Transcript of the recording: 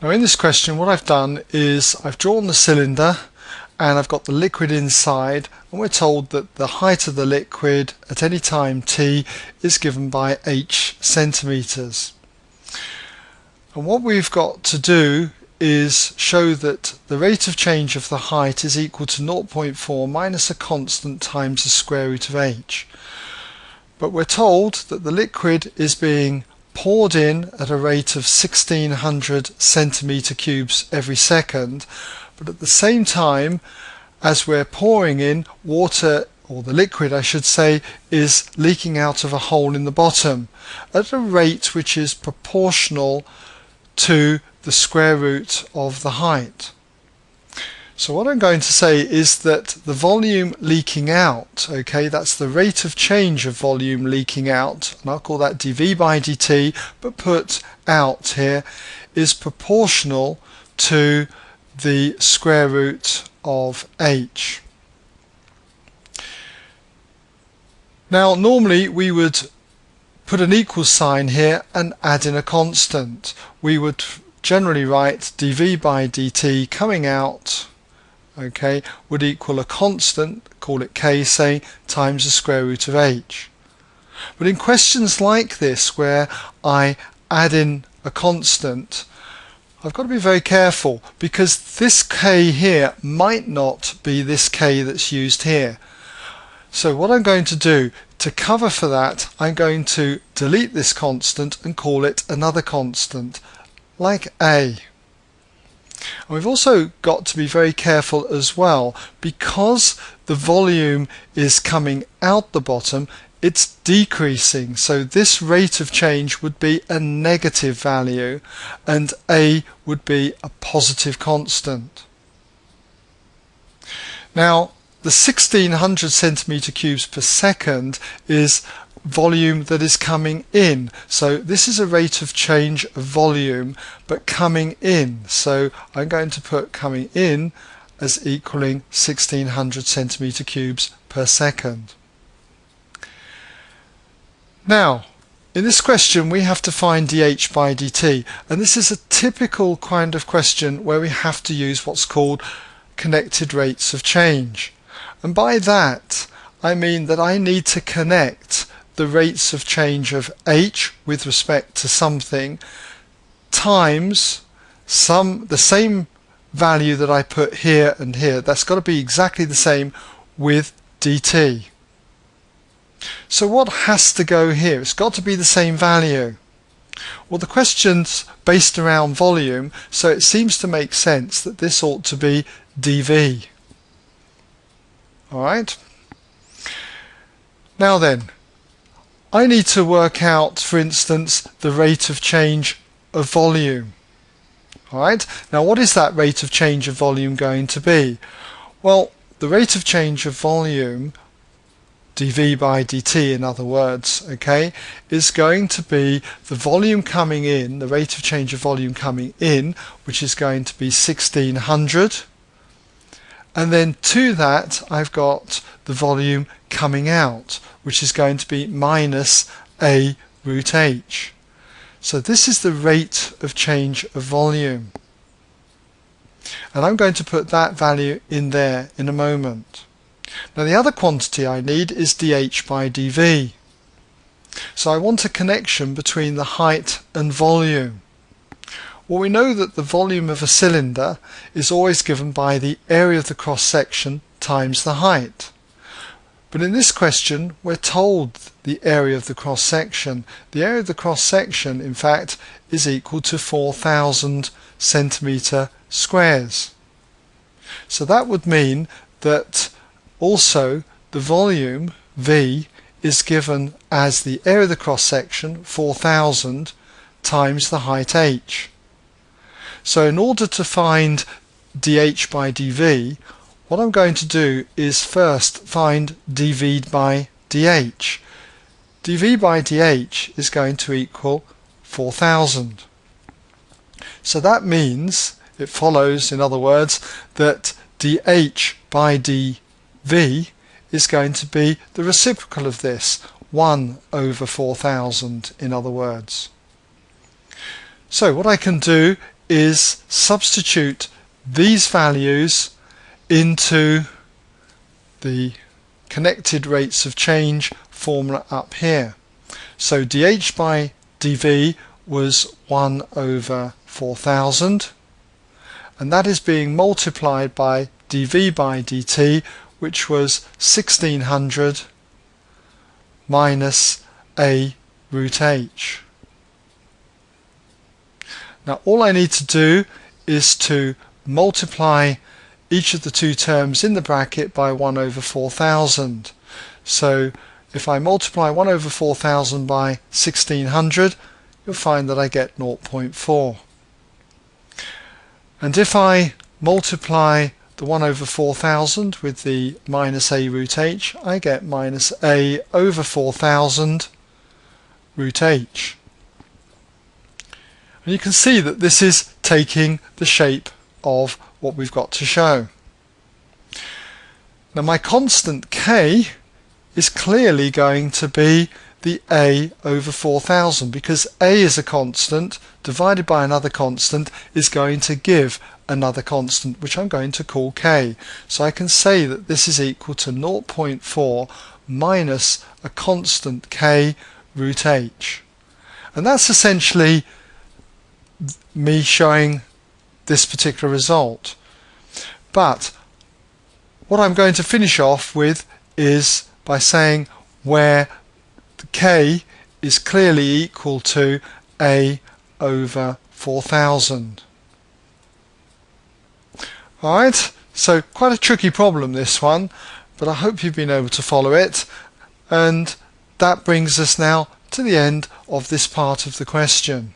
Now in this question what I've done is I've drawn the cylinder and I've got the liquid inside, and we're told that the height of the liquid at any time t is given by h centimeters. And what we've got to do is show that the rate of change of the height is equal to 0.4 minus a constant times the square root of h. But we're told that the liquid is being poured in at a rate of 1600 centimeter cubes every second, but at the same time as we're pouring in, water, or the liquid I should say, is leaking out of a hole in the bottom at a rate which is proportional to the square root of the height. So what I'm going to say is that the volume leaking out, okay, that's the rate of change of volume leaking out, and I'll call that dV by dt, but put out here, is proportional to the square root of h. Now normally we would put an equal sign here and add in a constant. We would generally write dV by dt coming out, okay, would equal a constant, call it k say, times the square root of h. But in questions like this where I add in a constant, I've got to be very careful because this k here might not be this k that's used here. So what I'm going to do to cover for that, I'm going to delete this constant and call it another constant, like a. And we've also got to be very careful as well, because the volume is coming out the bottom, it's decreasing, so this rate of change would be a negative value and a would be a positive constant. Now the 1600 centimeter cubes per second is volume that is coming in, so this is a rate of change of volume but coming in, so I'm going to put coming in as equaling 1600 centimeter cubes per second. Now in this question we have to find dH by dt, and this is a typical kind of question where we have to use what's called connected rates of change, and by that I mean that I need to connect the rates of change of h with respect to something times the same value that I put here and here. That's got to be exactly the same with dt. So what has to go here? It's got to be the same value. Well, the question's based around volume, so it seems to make sense that this ought to be dV. Alright? Now then, I need to work out, for instance, the rate of change of volume. Alright, now what is that rate of change of volume going to be? Well, the rate of change of volume, dV by dt in other words, okay, is going to be the volume coming in, the rate of change of volume coming in, which is going to be 1600, and then to that I've got the volume coming out, which is going to be minus a root h. So this is the rate of change of volume, and I'm going to put that value in there in a moment. Now the other quantity I need is dH by dV, so I want a connection between the height and volume. Well, we know that the volume of a cylinder is always given by the area of the cross section times the height. But in this question we're told the area of the cross section. The area of the cross section in fact is equal to 4000 centimeter squares. So that would mean that also the volume V is given as the area of the cross section 4000 times the height h. So in order to find dH by dV, what I'm going to do is first find dV by dH. dV by dH is going to equal 4000. So that means, it follows in other words, that dH by dV is going to be the reciprocal of this, 1 over 4000 in other words. So what I can do is substitute these values into the connected rates of change formula up here. So dH by dV was 1 over 4,000, and that is being multiplied by dV by dt, which was 1600 minus a root h. Now all I need to do is to multiply each of the two terms in the bracket by 1 over 4,000. So if I multiply 1 over 4,000 by 1600, you'll find that I get 0.4. And if I multiply the 1 over 4,000 with the minus a root h, I get minus a over 4,000 root h. And you can see that this is taking the shape of what we've got to show. Now my constant k is clearly going to be the a over 4,000, because a is a constant divided by another constant is going to give another constant, which I'm going to call k. So I can say that this is equal to 0.4 minus a constant k root h. And that's essentially me showing this particular result. But what I'm going to finish off with is by saying where the k is clearly equal to a over 4,000. Alright, so quite a tricky problem this one, but I hope you've been able to follow it, and that brings us now to the end of this part of the question.